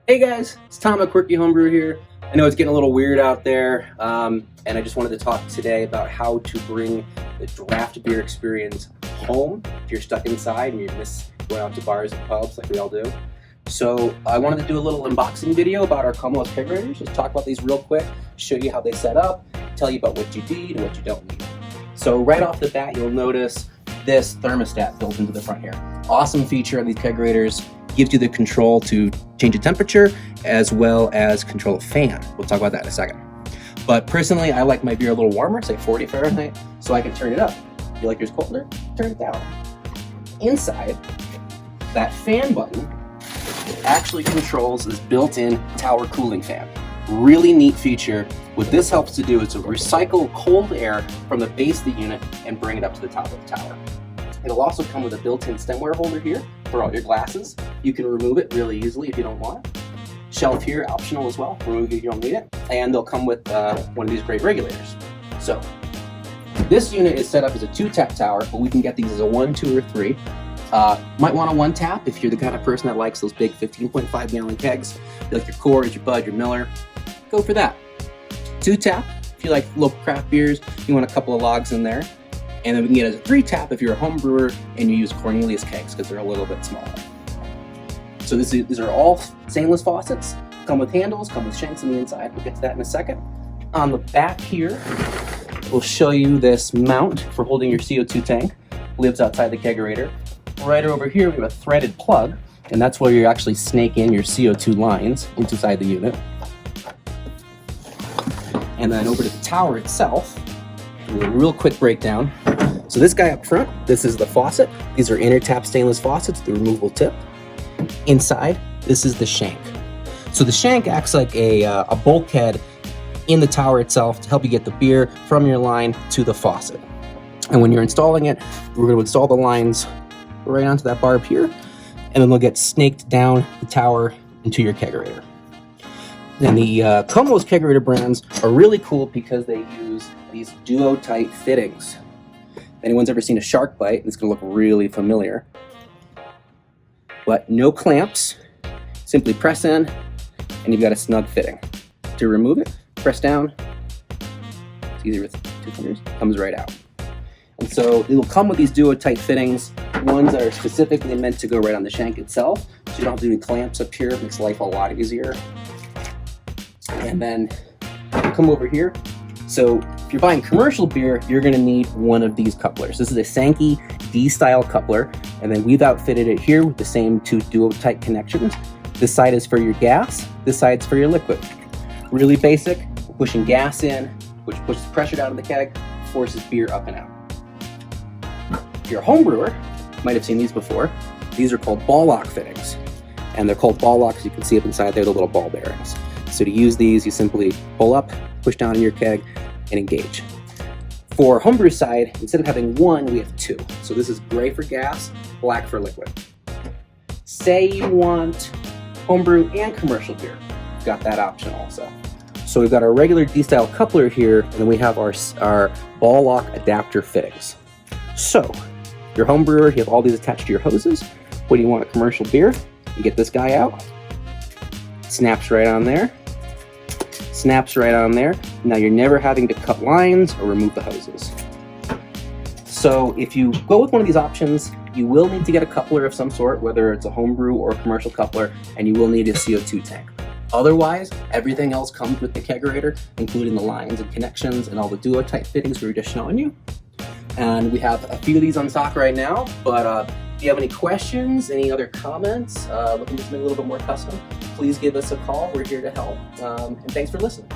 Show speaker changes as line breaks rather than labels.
Hey guys, it's Tom at Quirky Homebrew here. I know it's getting a little weird out there, and I just wanted to talk today about how to bring the draft beer experience home if you're stuck inside and you miss going out to bars and pubs like we all do. So I wanted to do a little unboxing video about our Komos Kegerators, just talk about these real quick, show you how they set up, tell you about what you need and what you don't need. So right off the bat, you'll notice this thermostat built into the front here. Awesome feature on these kegerators. Gives you the control to change the temperature as well as control a fan. We'll talk about that in a second. But personally, I like my beer a little warmer, say 40 Fahrenheit, so I can turn it up. You like yours colder? Turn it down. Inside, that fan button actually controls this built-in tower cooling fan. Really neat feature. What this helps to do is to recycle cold air from the base of the unit and bring it up to the top of the tower. It'll also come with a built-in stemware holder here for all your glasses. You can remove it really easily if you don't want it. Shelf here, optional as well. Remove it if you don't need it. And they'll come with one of these great regulators. So this unit is set up as a 2-tap tower, but we can get these as a 1, 2, or 3. Might want a 1-tap if you're the kind of person that likes those big 15.5 gallon kegs. You like your Coors, your Bud, your Miller. Go for that. 2-tap if you like local craft beers. You want a couple of logs in there. And then we can get it as a 3-tap if you're a home brewer and you use Cornelius kegs because they're a little bit smaller. So these are all stainless faucets, come with handles, come with shanks on the inside. We'll get to that in a second. On the back here, we'll show you this mount for holding your CO2 tank. Lives outside the kegerator. Right over here, we have a threaded plug, and that's where you actually snake in your CO2 lines inside the unit. And then over to the tower itself, a real quick breakdown. So this guy up front, this is the faucet. These are inner tap stainless faucets, the removable tip. Inside, this is the shank. So the shank acts like a bulkhead in the tower itself to help you get the beer from your line to the faucet. And when you're installing it, we're going to install the lines right onto that barb here, and then they'll get snaked down the tower into your kegerator. And the Komos Kegerator brands are really cool because they use these duo-tight fittings. If anyone's ever seen a shark bite, it's going to look really familiar. But no clamps, simply press in, and you've got a snug fitting. To remove it, press down. It's easy with 2 fingers. Comes right out. And so it'll come with these duo-tight fittings, ones that are specifically meant to go right on the shank itself, so you don't have to do any clamps up here. It makes life a lot easier. And then come over here. So if you're buying commercial beer, you're going to need one of these couplers. This is a Sankey D-style coupler, and then we've outfitted it here with the same 2 duo-tight connections. This side is for your gas, this side's for your liquid. Really basic, pushing gas in, which pushes pressure down in the keg, forces beer up and out. If you're a home brewer, you might have seen these before. These are called ball lock fittings, and they're called ball locks. You can see up inside there the little ball bearings. So to use these, you simply pull up, push down in your keg, and engage. For homebrew side, instead of having 1, we have 2. So this is gray for gas, black for liquid. Say you want homebrew and commercial beer. We've got that option also. So we've got our regular D-style coupler here, and then we have our ball lock adapter fittings. So your home brewer, you have all these attached to your hoses. When you want a commercial beer, you get this guy out. Snaps right on there. Snaps right on there. Now you're never having to cut lines or remove the hoses. So if you go with one of these options, you will need to get a coupler of some sort, whether it's a homebrew or a commercial coupler, and you will need a CO2 tank. Otherwise, everything else comes with the kegerator, including the lines and connections and all the duo-type fittings we were just showing you. And we have a few of these on stock right now, but if you have any questions, any other comments, looking to make a little bit more custom, please give us a call. We're here to help. And thanks for listening.